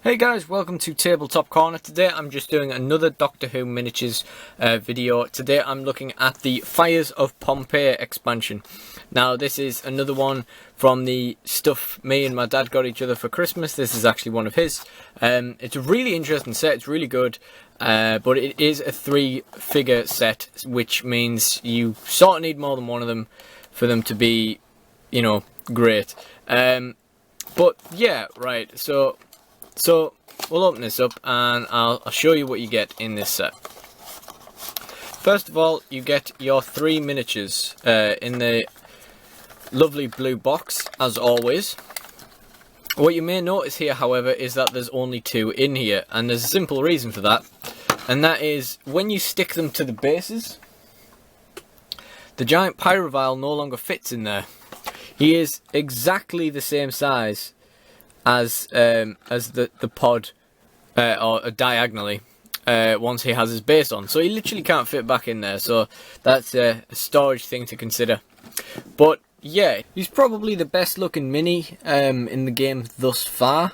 Hey guys, welcome to Tabletop Corner. Today I'm just doing another Doctor Who miniatures video. Today I'm looking at the Fires of Pompeii expansion. Now this is another one from the stuff me and my dad got each other for Christmas. This is actually one of his. It's a really interesting set, it's really good. But it is a 3-figure set, which means you sort of need more than one of them for them to be, you know, great. But yeah, right, so we'll open this up and I'll show you what you get in this set. First of all, you get your 3 miniatures in the lovely blue box, as always. What you may notice here, however, is that there's only 2 in here, and there's a simple reason for that, and that is when you stick them to the bases, the giant pyrovile no longer fits in there. He is exactly the same size as the pod, or diagonally, once he has his base on. So he literally can't fit back in there, so that's a storage thing to consider. But yeah, he's probably the best looking mini in the game thus far.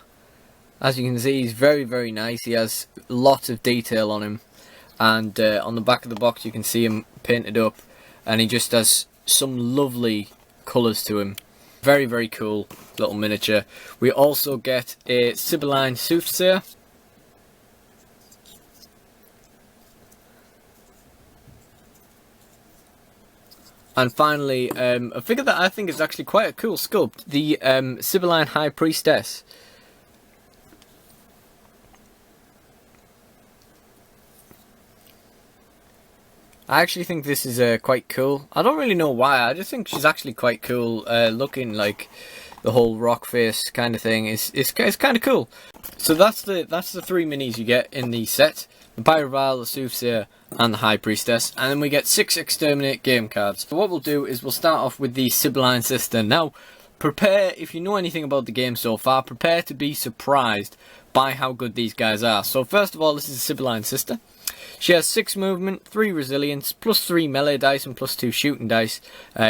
As you can see, he's very, very nice. He has lots of detail on him, and on the back of the box you can see him painted up, and he just has some lovely colours to him. Very, very cool little miniature. We also get a Sibylline Soothsayer. And finally, a figure that I think is actually quite a cool sculpt, the Sibylline High Priestess. I actually think this is quite cool. I don't really know why, I just think she's actually quite cool looking, like the whole rock face kind of thing. It's kind of cool. So that's the 3 minis you get in the set. The Pyrovile, the Soothsayer and the High Priestess. And then we get 6 exterminate game cards. So what we'll do is we'll start off with the Sibylline Sister. Now, prepare, if you know anything about the game so far, prepare to be surprised by how good these guys are. So first of all, this is the Sibylline Sister. She has 6 movement, 3 resilience, plus 3 melee dice and plus 2 shooting dice.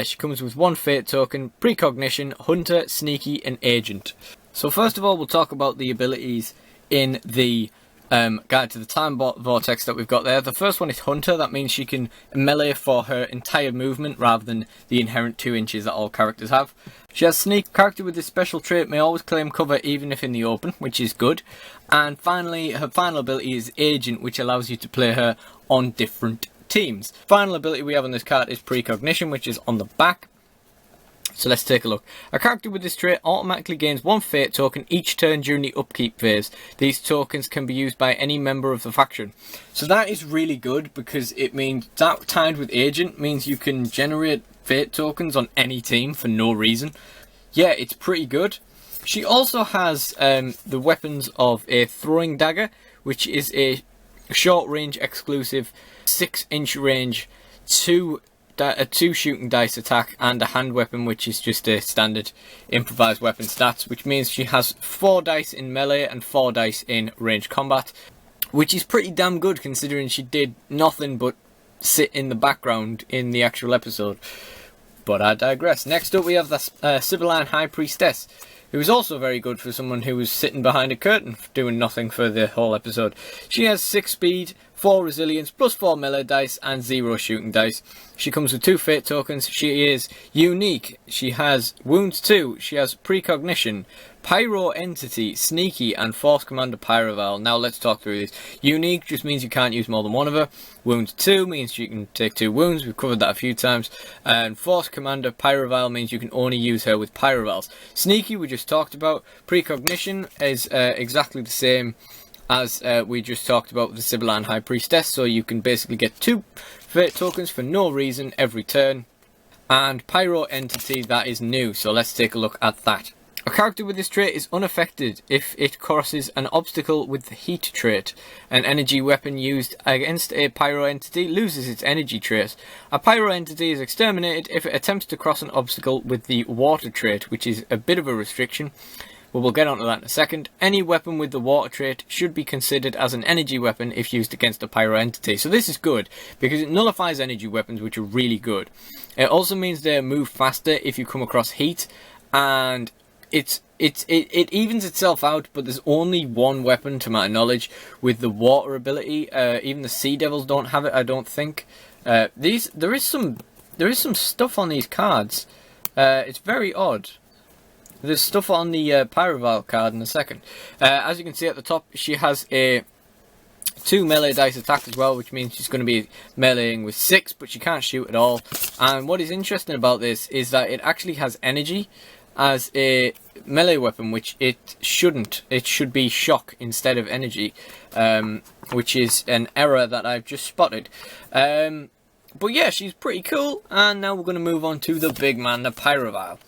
She comes with 1 fate token, precognition, hunter, sneaky and agent. So first of all, we'll talk about the abilities in the Guide to the Time Vortex that we've got there. The first one is Hunter. That means she can melee for her entire movement rather than the inherent 2 inches that all characters have. She has Sneak. Character with this special trait may always claim cover even if in the open, which is good. And finally, her final ability is Agent, which allows you to play her on different teams. Final ability we have on this card is Precognition, which is on the back. So let's take a look. A character with this trait automatically gains 1 fate token each turn during the upkeep phase. These tokens can be used by any member of the faction. So that is really good, because it means that timed with Agent means you can generate fate tokens on any team for no reason. Yeah, it's pretty good. She also has the weapons of a throwing dagger, which is a short range exclusive 6-inch range, 2 shooting dice attack, and a hand weapon, which is just a standard improvised weapon stats, which means she has 4 dice in melee and 4 dice in range combat, which is pretty damn good considering she did nothing but sit in the background in the actual episode. But I digress. Next up we have the Sibylline High Priestess, who is also very good for someone who was sitting behind a curtain doing nothing for the whole episode. She has 6 speed, 4 resilience, plus 4 melee dice, and 0 shooting dice. She comes with 2 fate tokens. She is unique. She has wounds 2. She has precognition, pyro entity, sneaky, and force commander pyrovile. Now let's talk through this. Unique just means you can't use more than one of her. Wounds 2 means you can take 2 wounds. We've covered that a few times. And force commander pyrovile means you can only use her with pyroviles. Sneaky we just talked about. Precognition is exactly the same as we just talked about with the Sibylline High Priestess, so you can basically get 2 fate tokens for no reason every turn. And Pyro Entity, that is new, so let's take a look at that. A character with this trait is unaffected if it crosses an obstacle with the heat trait. An energy weapon used against a pyro entity loses its energy trait. A pyro entity is exterminated if it attempts to cross an obstacle with the water trait, which is a bit of a restriction. But we'll get onto that in a second. Any weapon with the water trait should be considered as an energy weapon if used against a pyro entity. So this is good, because it nullifies energy weapons, which are really good. It also means they move faster if you come across heat, and it evens itself out, but there's only one weapon to my knowledge with the water ability. Even the Sea Devils don't have it, I don't think. There is some stuff on these cards. It's very odd. There's stuff on the pyrovile card in a second. As you can see at the top, she has a 2 melee dice attack as well, which means she's going to be meleeing with 6, but she can't shoot at all. And what is interesting about this is that it actually has energy as a melee weapon, which it shouldn't. It should be shock instead of energy, which is an error that I've just spotted. But yeah, she's pretty cool. And now we're going to move on to the big man, the pyrovile.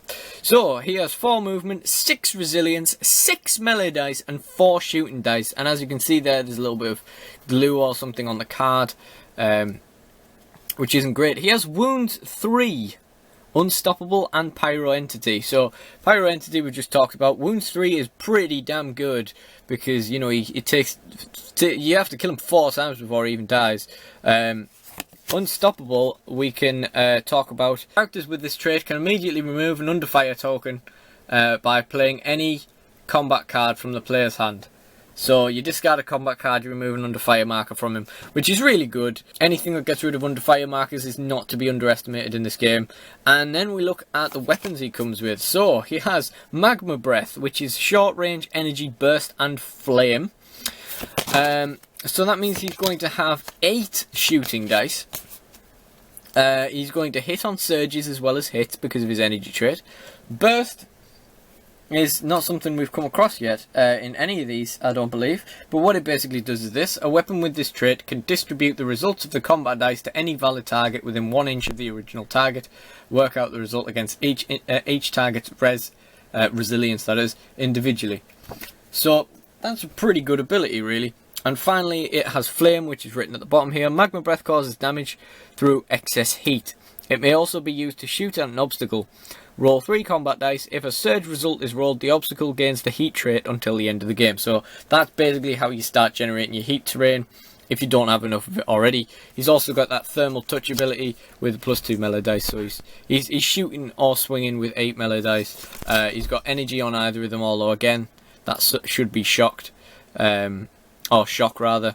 So he has 4 movement, 6 resilience, 6 melee dice, and 4 shooting dice. And as you can see there's a little bit of glue or something on the card, which isn't great. He has wounds 3, unstoppable, and pyro entity. So pyro entity we just talked about. Wounds 3 is pretty damn good because, you know, you have to kill him 4 times before he even dies. Unstoppable, we can talk about. Characters with this trait can immediately remove an underfire token by playing any combat card from the player's hand. So you discard a combat card, you remove an underfire marker from him, which is really good. Anything that gets rid of underfire markers is not to be underestimated in this game. And then we look at the weapons he comes with. So he has Magma Breath, which is short range, energy, burst, and flame. So that means he's going to have 8 shooting dice. He's going to hit on surges as well as hits because of his energy trait. Burst is not something we've come across yet in any of these, I don't believe. But what it basically does is this. A weapon with this trait can distribute the results of the combat dice to any valid target within 1 inch of the original target. Work out the result against each target's resilience, that is, individually. So that's a pretty good ability, really. And finally, it has Flame, which is written at the bottom here. Magma Breath causes damage through excess heat. It may also be used to shoot at an obstacle. Roll 3 combat dice. If a surge result is rolled, the obstacle gains the heat trait until the end of the game. So that's basically how you start generating your heat terrain, if you don't have enough of it already. He's also got that thermal touch ability with +2 melee dice. So he's shooting or swinging with 8 melee dice. He's got energy on either of them, although again, that should be shocked. Or shock rather,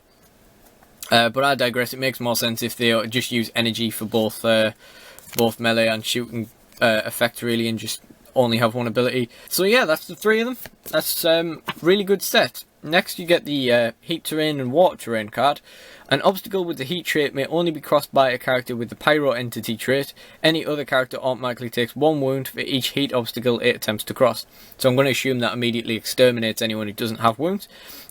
but I digress. It makes more sense if they just use energy for both melee and shooting effect really, and just only have one ability. So yeah, that's the 3 of them. That's really good set. Next you get the heat terrain and water terrain card. An obstacle with the heat trait may only be crossed by a character with the pyro entity trait. Any other character automatically takes 1 wound for each heat obstacle it attempts to cross. So I'm going to assume that immediately exterminates anyone who doesn't have wounds.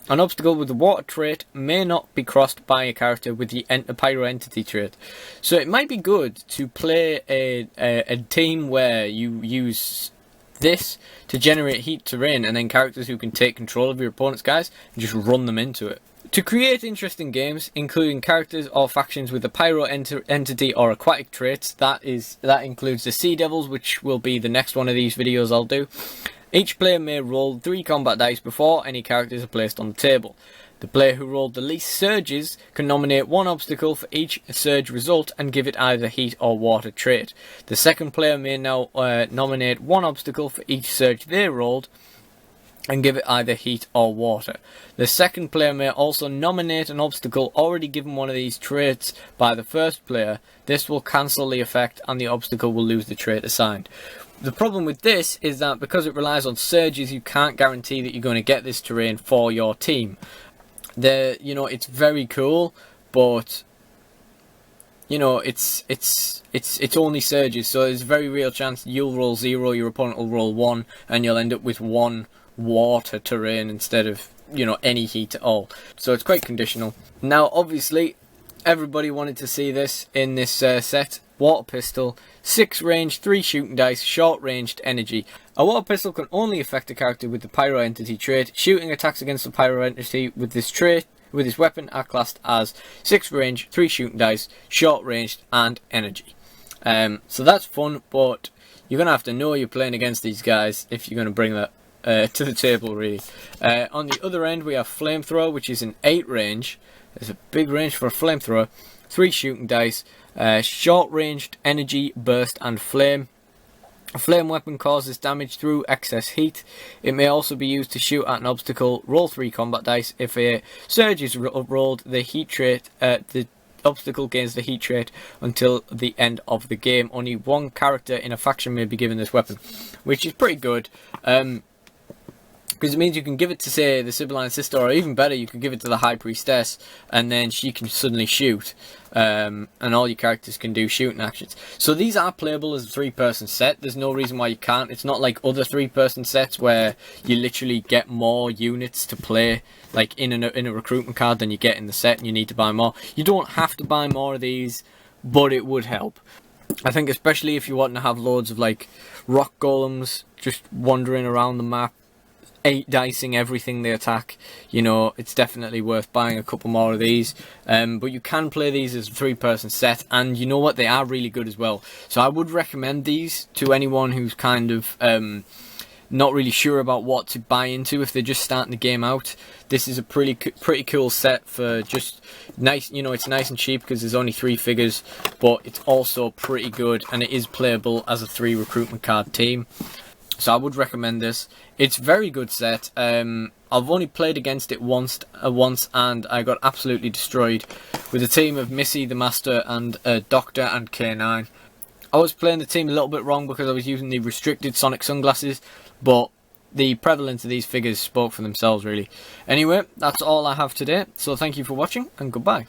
An obstacle with the water trait may not be crossed by a character with the pyro entity trait. So it might be good to play a team where you use this to generate heat terrain, and then characters who can take control of your opponent's guys and just run them into it. To create interesting games, including characters or factions with the pyro entity or aquatic traits, that includes the Sea Devils, which will be the next one of these videos I'll do. Each player may roll 3 combat dice before any characters are placed on the table. The player who rolled the least surges can nominate 1 obstacle for each surge result and give it either heat or water trait. The second player may now nominate 1 obstacle for each surge they rolled and give it either heat or water. The second player may also nominate an obstacle already given one of these traits by the first player. This will cancel the effect and the obstacle will lose the trait assigned. The problem with this is that because it relies on surges, you can't guarantee that you're going to get this terrain for your team. It's very cool, but you know, it's only surges, so there's a very real chance you'll roll 0, your opponent will roll 1, and you'll end up with 1 water terrain instead of, you know, any heat at all. So it's quite conditional. Now, obviously, everybody wanted to see this in this set. Water pistol, 6 range, 3 shooting dice, short ranged energy. A water pistol can only affect a character with the pyro entity trait. Shooting attacks against the pyro entity with this trait, with this weapon, are classed as 6 range, 3 shooting dice, short ranged, and energy. So that's fun, but you're gonna have to know you're playing against these guys if you're gonna bring that to the table, really. On the other end, we have flamethrower, which is an 8 range. There's a big range for a flamethrower. 3 shooting dice, short ranged, energy, burst, and flame. A flame weapon causes damage through excess heat. It may also be used to shoot at an obstacle. Roll 3 combat dice. If a surge is rolled, the heat trait, the obstacle gains the heat trait until the end of the game. Only one character in a faction may be given this weapon, which is pretty good. Because it means you can give it to, say, the Sibylline Sister, or even better, you can give it to the High Priestess, and then she can suddenly shoot, and all your characters can do shooting actions. So these are playable as a 3-person set. There's no reason why you can't. It's not like other 3-person sets where you literally get more units to play, like in a recruitment card, than you get in the set, and you need to buy more. You don't have to buy more of these, but it would help. I think especially if you want to have loads of like rock golems just wandering around the map, 8 dicing everything they attack, you know, it's definitely worth buying a couple more of these. But you can play these as a 3-person set, and you know what, they are really good as well. So I would recommend these to anyone who's kind of not really sure about what to buy into if they're just starting the game out. This is a pretty cool set for just nice, you know, it's nice and cheap because there's only 3 figures, but it's also pretty good, and it is playable as a 3 recruitment card team. So I would recommend this. It's a very good set. I've only played against it once, and I got absolutely destroyed with a team of Missy, the Master, and Doctor and K9. I was playing the team a little bit wrong because I was using the restricted Sonic sunglasses, but the prevalence of these figures spoke for themselves, really. Anyway, that's all I have today, so thank you for watching, and goodbye.